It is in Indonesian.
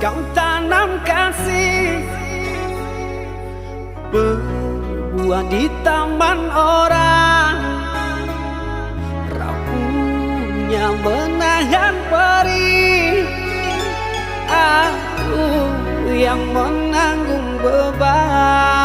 kau tanam kasih, berbuah di taman orang, rapuhnya menahan perih. Aku yang menanggung beban.